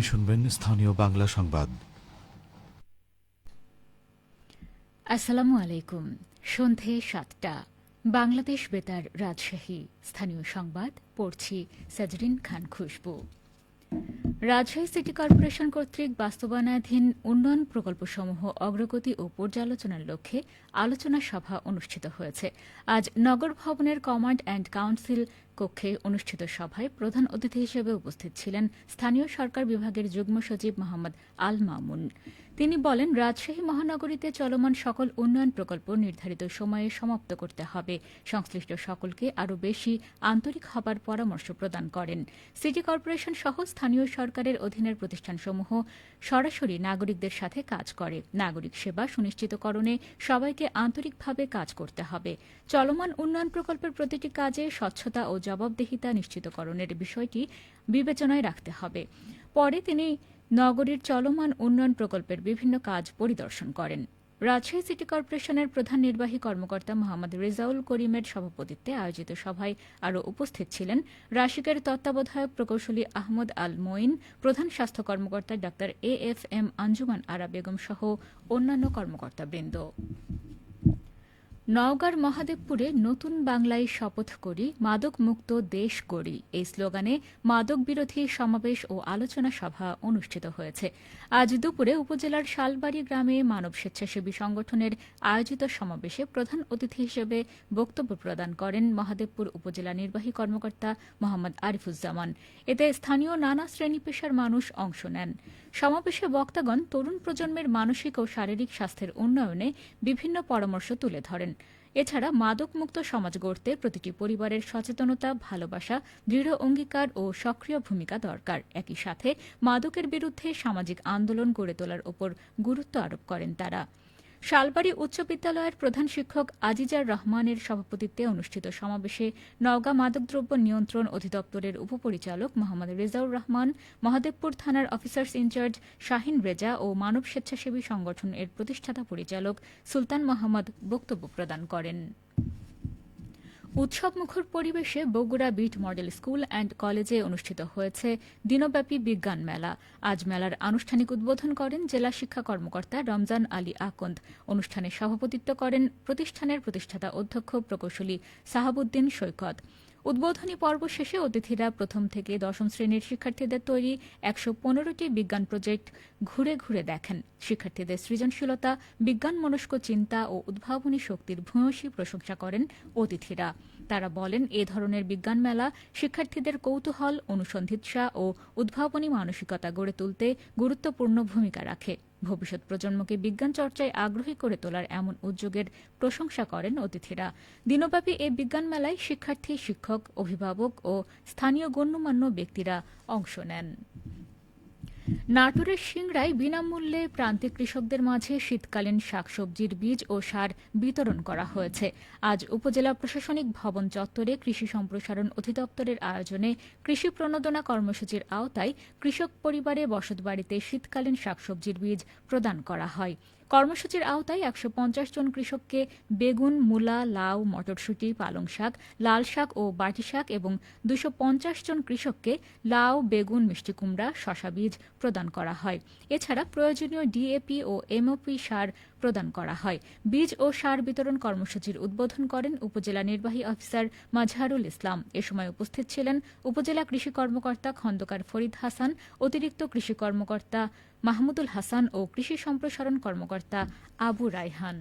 শুনবেন স্থানীয় বাংলা সংবাদ। আসসালামু আলাইকুম। সন্ধে ৭টা। বাংলাদেশ বেতার রাজশাহী। স্থানীয় সংবাদ পড়ছি সাজরিন খান খুশবু। রাজশাহী সিটি কর্পোরেশন কর্তৃক বাস্তবায়নাধীন উন্নয়ন প্রকল্পসমূহ অগ্রগতি ও পর্যালোচনার লক্ষ্যে আলোচনা সভা অনুষ্ঠিত হয়েছে। আজ নগর ভবনের কমান্ড অ্যান্ড কাউন্সিল কক্ষে অনুষ্ঠিত সভায় প্রধান অতিথি হিসেবে উপস্থিত ছিলেন স্থানীয় সরকার বিভাগের যুগ্ম সচিব মোহাম্মদ আল মামুন। তিনি বলেন, রাজশাহী মহানগরীতে চলমান সকল উন্নয়ন প্রকল্প নির্ধারিত সময়ে সমাপ্ত করতে হবে। সংশ্লিষ্ট সকলকে আরও বেশি আন্তরিক হবার পরামর্শ প্রদান করেন। সিটি কর্পোরেশন সহ স্থানীয় সরকারের অধীনের প্রতিষ্ঠানসমূহ সরাসরি নাগরিকদের সাথে কাজ করে। নাগরিক সেবা সুনিশ্চিতকরণে সবাইকে আন্তরিকভাবে কাজ করতে হবে। চলমান উন্নয়ন প্রকল্পের প্রতিটি কাজে স্বচ্ছতা ও জবাবদিহিতা নিশ্চিতকরণের বিষয়টি বিবেচনায় রাখতে হবে। পরে তিনি নগরীর চলমান উন্নয়ন প্রকল্পের বিভিন্ন কাজ পরিদর্শন করেন। রাজশাহী সিটি কর্পোরেশনের প্রধান নির্বাহী কর্মকর্তা মোহাম্মদ রেজাউল করিমের সভাপতিত্বে আয়োজিত সভায় আরও উপস্থিত ছিলেন রাশিকের তত্ত্বাবধায়ক প্রকৌশলী আহমদ আল মঈন, প্রধান স্বাস্থ্য কর্মকর্তা ডা AFM আঞ্জুমান আরা বেগম সহ অন্যান্য কর্মকর্তাবৃন্দ। নওগাঁর মহাদেবপুরে নতুন বাংলায় শপথ করি, মাদক মুক্ত দেশ গড়ি এই স্লোগানে মাদক বিরোধী সমাবেশ ও আলোচনা সভা অনুষ্ঠিত হয়েছে। আজ দুপুরে উপজেলার শালবাড়ি গ্রামে মানব স্বেচ্ছাসেবী সংগঠনের আয়োজিত সমাবেশে প্রধান অতিথি হিসেবে বক্তব্য প্রদান করেন মহাদেবপুর উপজেলা নির্বাহী কর্মকর্তা মোহাম্মদ আরিফুজ্জামান। এতে স্থানীয় নানা শ্রেণী পেশার মানুষ অংশ নেন। সমাবেশে বক্তাগণ তরুণ প্রজন্মের মানসিক ও শারীরিক স্বাস্থ্যের উন্নয়নে বিভিন্ন পরামর্শ তুলে ধরেন। এছাড়া মাদকমুক্ত সমাজ গড়তে প্রতিটি পরিবারের সচেতনতা, ভালোবাসা, দৃঢ় অঙ্গীকার ও সক্রিয় ভূমিকা দরকার। একই সাথে মাদকের বিরুদ্ধে সামাজিক আন্দোলন গড়ে তোলার ওপর গুরুত্ব আরোপ করেন তারা। শালবাড়ি উচ্চ বিদ্যালয়ের প্রধান শিক্ষক আজিজার রহমানের সভাপতিত্বে অনুষ্ঠিত সমাবেশে নওগাঁ মাদকদ্রব্য নিয়ন্ত্রণ অধিদপ্তরের উপপরিচালক মোহাম্মদ রেজাউর রহমান, মহাদেবপুর থানার অফিসার্স ইনচার্জ শাহিন রেজা ও মানব স্বেচ্ছাসেবী সংগঠনের প্রতিষ্ঠাতা পরিচালক সুলতান মোহাম্মদ বক্তব্য প্রদান করেন। উৎসবমুখর পরিবেশে বগুড়া বিট মডেল স্কুল অ্যান্ড কলেজে অনুষ্ঠিত হয়েছে দিনব্যাপী বিজ্ঞান মেলা। আজ মেলার আনুষ্ঠানিক উদ্বোধন করেন জেলা শিক্ষা কর্মকর্তা রমজান আলী আকন্দ। অনুষ্ঠানে সভাপতিত্ব করেন প্রতিষ্ঠানের প্রতিষ্ঠাতা অধ্যক্ষ প্রকৌশলী সাহাবুদ্দিন সৈকত। উদ্বোধনী পর্ব শেষে অতিথিরা প্রথম থেকে দশম শ্রেণীর শিক্ষার্থীদের তৈরি ১১৫টি বিজ্ঞান প্রজেক্ট ঘুরে ঘুরে দেখেন। শিক্ষার্থীদের সৃজনশীলতা, বিজ্ঞানমনস্ক চিন্তা ও উদ্ভাবনী শক্তির ভূয়সী প্রশংসা করেন অতিথিরা। তারা বলেন, এ ধরনের বিজ্ঞান মেলা শিক্ষার্থীদের কৌতূহল, অনুসন্ধিৎসা ও উদ্ভাবনী মানসিকতা গড়ে তুলতে গুরুত্বপূর্ণ ভূমিকা রাখে। ভবিষ্যৎ প্রজন্মকে বিজ্ঞান চর্চায় আগ্রহী করে তোলার এমন উদ্যোগের প্রশংসা করেন অতিথিরা। দিনব্যাপী এই বিজ্ঞান মেলায় শিক্ষার্থী, শিক্ষক, অভিভাবক ও স্থানীয় গণ্যমান্য ব্যক্তিরা অংশ নেন। নাটোরের সিংড়ায় বিনামূল্যে প্রান্তিক কৃষকদের মাঝে শীতকালীন শাকসবজির বীজ ও সার বিতরণ করা হয়েছে। আজ উপজেলা প্রশাসনিক ভবন চত্বরে কৃষি সম্প্রসারণ অধিদপ্তরের আয়োজনে কৃষি প্রণোদনা কর্মসূচির আওতায় কৃষক পরিবারে বসতবাড়িতে শীতকালীন শাকসবজির বীজ প্রদান করা হয়। কর্মসূচির আওতায় ১৫০ জন কৃষককে বেগুন, মূলা, লাউ, মটরশুঁটি, পালং শাক, লাল শাক ও বাটি শাক এবং ২৫০ জন কৃষককে লাউ, বেগুন, মিষ্টি কুমড়া, শশা বীজ প্রদান করা হয়। এছাড়া প্রয়োজনীয় ডিএপি ও এমওপি সার প্রদান করা হয়। বীজ ও সার বিতরণ কর্মসূচির উদ্বোধন করেন উপজেলা নির্বাহী অফিসার মাজহারুল ইসলাম। এ সময় উপস্থিত ছিলেন উপজেলা কৃষি কর্মকর্তা খন্দকার ফরিদ হাসান, অতিরিক্ত কৃষি কর্মকর্তা মাহমুদুল হাসান ও কৃষি সম্প্রসারণ কর্মকর্তা আবু রায়হান।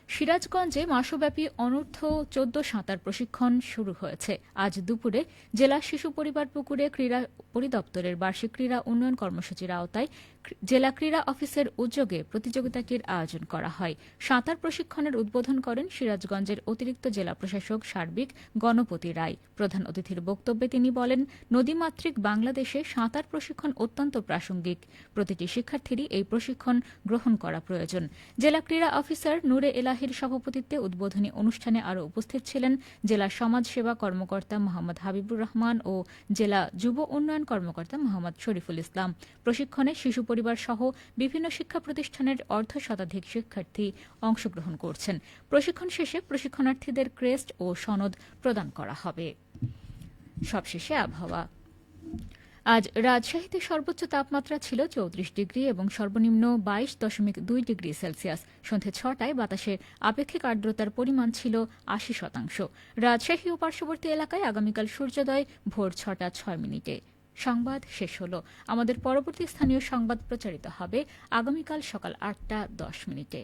সিরাজগঞ্জে মাসব্যাপী অনূর্ধ্ব ১৪ সাঁতার প্রশিক্ষণ শুরু হয়েছে। আজ দুপুরে জেলা শিশু পরিবার পুকুরে ক্রীড়া পরিদপ্তরের বার্ষিক ক্রীড়া উন্নয়ন কর্মসূচির আওতায় জেলা ক্রীড়া অফিসের উদ্যোগে প্রতিযোগিতাটির আয়োজন করা হয়। সাঁতার প্রশিক্ষণের উদ্বোধন করেন সিরাজগঞ্জের অতিরিক্ত জেলা প্রশাসক সার্বিক গণপতি রায়। প্রধান অতিথির বক্তব্যে তিনি বলেন, নদীমাতৃক বাংলাদেশে সাঁতার প্রশিক্ষণ অত্যন্ত প্রাসঙ্গিক। প্রতিটি শিক্ষার্থীরই এই প্রশিক্ষণ গ্রহণ করা প্রয়োজন। জেলা ক্রীড়া অফিসার নূরে এলাহির সভাপতিত্বে উদ্বোধনী অনুষ্ঠানে আরও উপস্থিত ছিলেন জেলা সমাজ সেবা কর্মকর্তা মোহাম্মদ হাবিবুর রহমান ও জেলা যুব উন্নয়ন কর্মকর্তা মোহাম্মদ শরীফুল ইসলাম। প্রশিক্ষণে শিশু পরিবার সহ বিভিন্ন শিক্ষা প্রতিষ্ঠানের অর্ধশতাধিক শিক্ষার্থী অংশগ্রহণ করছেন। প্রশিক্ষণ শেষে প্রশিক্ষণার্থীদের ক্রেস্ট ও সনদ প্রদান করা হবে। সবশেষে আবহাওয়া। আজ রাজশাহীতে সর্বোচ্চ তাপমাত্রা ছিল ৩৪ ডিগ্রি এবং সর্বনিম্ন ২২.২ ডিগ্রি সেলসিয়াস। সন্ধে ৬টায় বাতাসের আপেক্ষিক আর্দ্রতার পরিমাণ ছিল ৮০%। রাজশাহী ও পার্শ্ববর্তী এলাকায় আগামীকাল সূর্যোদয় ভোর ৬টা ৬ মিনিটে। সংবাদ শেষ হল। আমাদের পরবর্তী স্থানীয় সংবাদ প্রচারিত হবে আগামীকাল সকাল ৮টা ১০ মিনিটে।